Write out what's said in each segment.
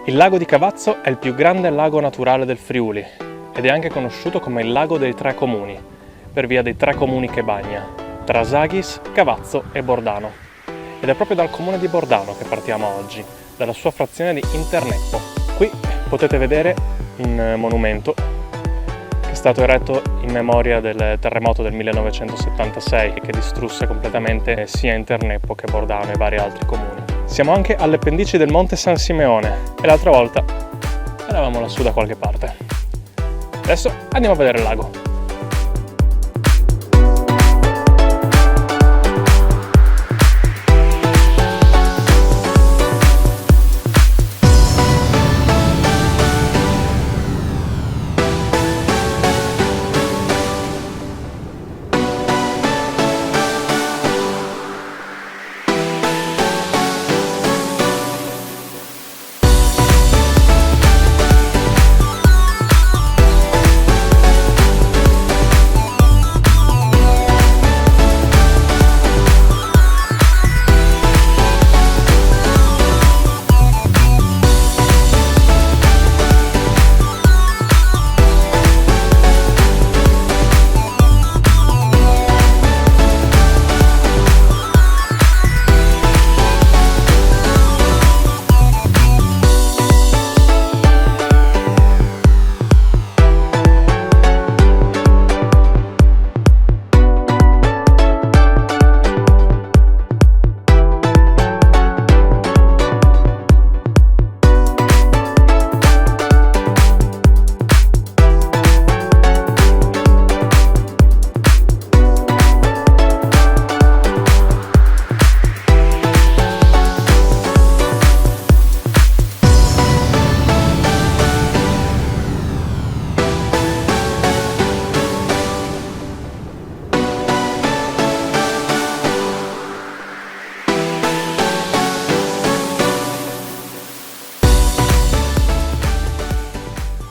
Il lago di Cavazzo è il più grande lago naturale del Friuli ed è anche conosciuto come il lago dei tre comuni, per via dei tre comuni che bagna, Trasaghis, Cavazzo e Bordano. Ed è proprio dal comune di Bordano che partiamo oggi, dalla sua frazione di Interneppo. Qui potete vedere un monumento che è stato eretto in memoria del terremoto del 1976 che distrusse completamente sia Interneppo che Bordano e vari altri comuni. Siamo anche alle pendici del Monte San Simeone e l'altra volta eravamo lassù da qualche parte. Adesso andiamo a vedere il lago.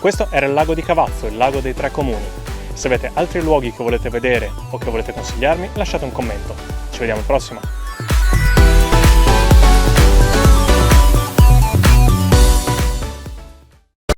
Questo era il lago di Cavazzo, il lago dei tre comuni. Se avete altri luoghi che volete vedere o che volete consigliarmi, lasciate un commento. Ci vediamo al prossimo!